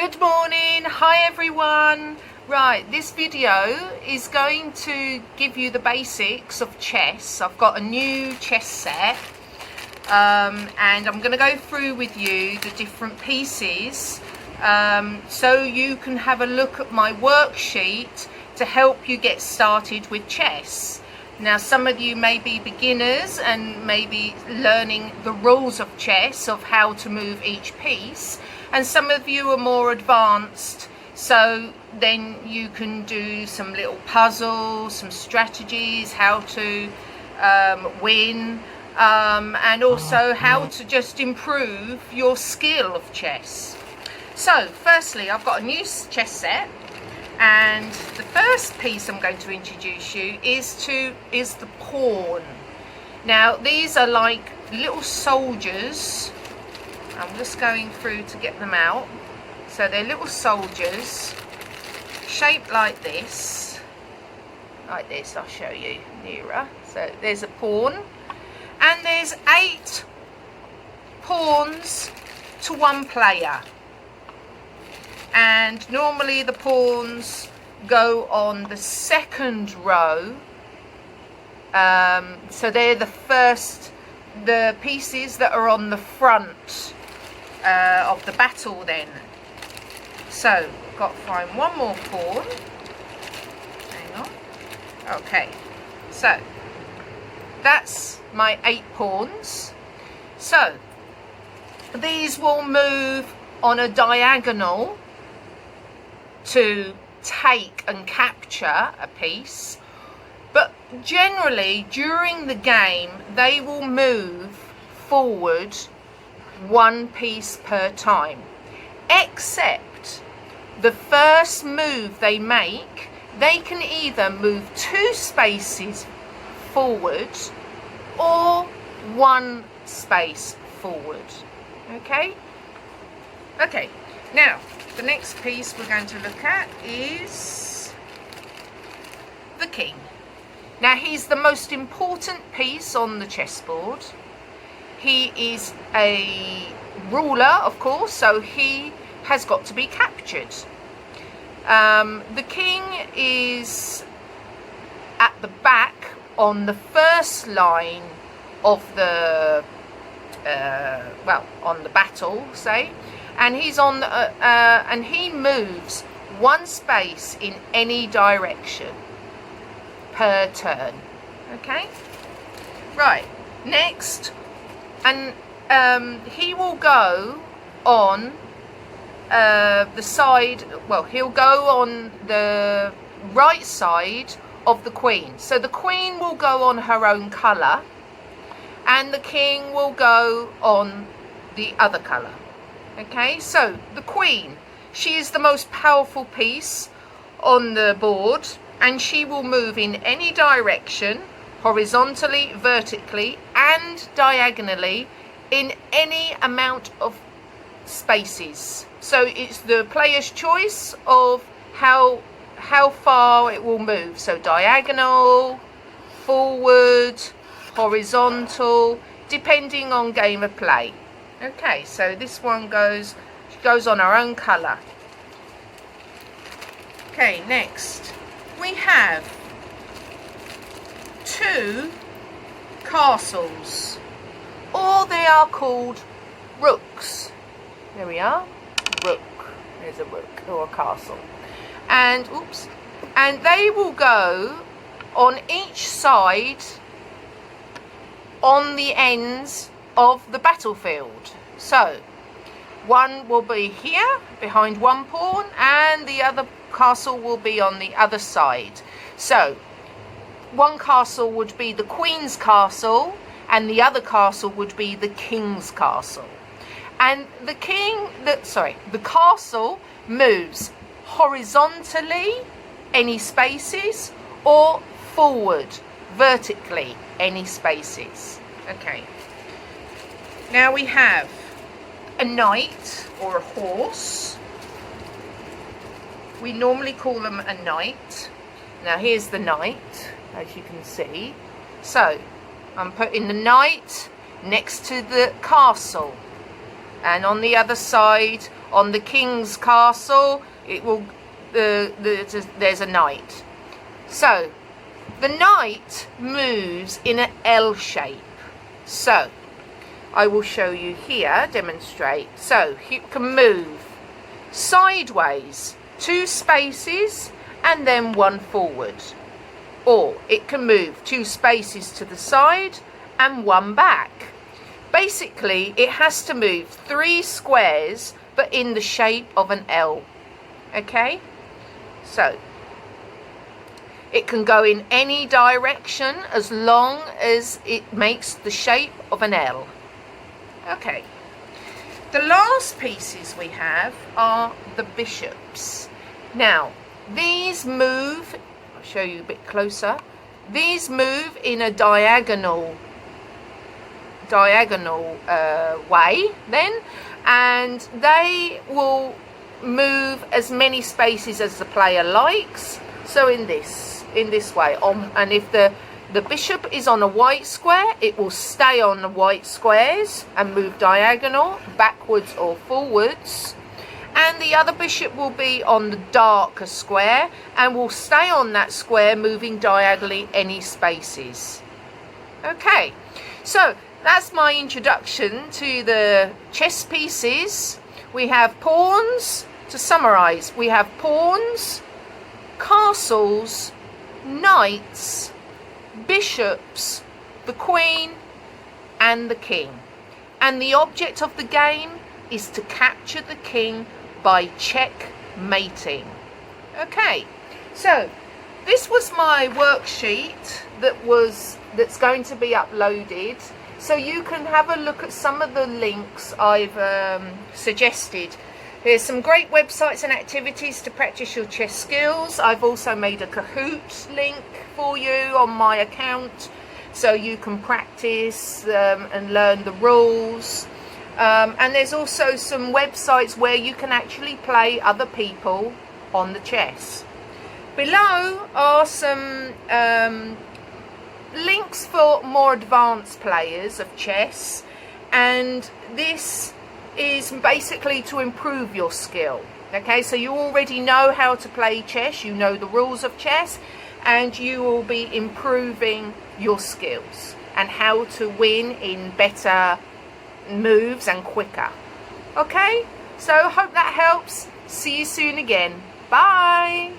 Good morning, hi everyone. Right, this video is going to give you the basics of chess. I've got a new chess set and I'm going to go through with you the different pieces so you can have a look at my worksheet to help you get started with chess. Now, some of you may be beginners and maybe learning the rules of chess, of how to move each piece, and some of you are more advanced, so then you can do some little puzzles, some strategies, how to win, and also how to just improve your skill of chess. So firstly, I've got a new chess set, and the first piece I'm going to introduce you is the pawn. Now, these are like little soldiers. I'm just going through to get them out. So they're little soldiers shaped like this. I'll show you nearer. So there's a pawn, and there's 8 pawns to 1 player. And normally the pawns go on the second row. So they're the pieces that are on the front of the battle then. So I've got to find one more pawn. Hang on. Okay, so that's my 8 pawns. So these will move on a diagonal to take and capture a piece, but generally during the game they will move forward 1 piece per time, except the first move they make, they can either move 2 spaces forward or 1 space forward. Okay, now the next piece we're going to look at is the king. Now, he's the most important piece on the chessboard. He is a ruler, of course, so he has got to be captured. The king is at the back on the first line of the on the battle, say, and he's on and he moves 1 space in any direction per turn. Okay, right, next, and he will go on the side, well, he'll go on the right side of the queen. So the queen will go on her own colour and the king will go on the other colour. Okay, so the queen, she is the most powerful piece on the board, and she will move in any direction, horizontally, vertically and diagonally, in any amount of spaces. So it's the player's choice of how far it will move. So diagonal, forward, horizontal, depending on game of play. Okay, so this one she goes on her own colour. Okay, next we have 2 castles, or they are called rooks. There we are, rook. There's a rook or a castle, and and they will go on each side on the ends of the battlefield. So one will be here behind 1 pawn, and the other castle will be on the other side. So one castle would be the queen's castle, and the other castle would be the king's castle. And the castle moves horizontally, any spaces, or forward, vertically, any spaces. Okay. Now we have a knight or a horse. We normally call them a knight. Now here's the knight, as you can see. So I'm putting the knight next to the castle. and on the other side, on the king's castle, it will there's a knight. So the knight moves in an L shape. So I will show you here, demonstrate. So you can move sideways 2 spaces and then 1 forward, or it can move 2 spaces to the side and 1 back. Basically it has to move 3 squares but in the shape of an L. Okay, so it can go in any direction as long as it makes the shape of an L. Okay, the last pieces we have are the bishops. Now these move, I'll show you a bit closer, these move in a diagonal way then, and they will move as many spaces as the player likes. So in this way, and if the bishop is on a white square, it will stay on the white squares and move diagonal, backwards or forwards. And the other bishop will be on the darker square and will stay on that square, moving diagonally any spaces. Okay, so that's my introduction to the chess pieces. We have pawns, to summarize, we have pawns, castles, knights, bishops, the queen and the king. And the object of the game is to capture the king by checkmating. Okay, so this was my worksheet that's going to be uploaded, so you can have a look at some of the links I've suggested. There's some great websites and activities to practice your chess skills. I've also made a Kahoot link for you on my account, so you can practice and learn the rules. And there's also some websites where you can actually play other people on the chess. Below are some links for more advanced players of chess, and this is basically to improve your skill. Okay, so you already know how to play chess, you know the rules of chess, and you will be improving your skills and how to win in better moves and quicker. Okay, so hope that helps. See you soon again. Bye.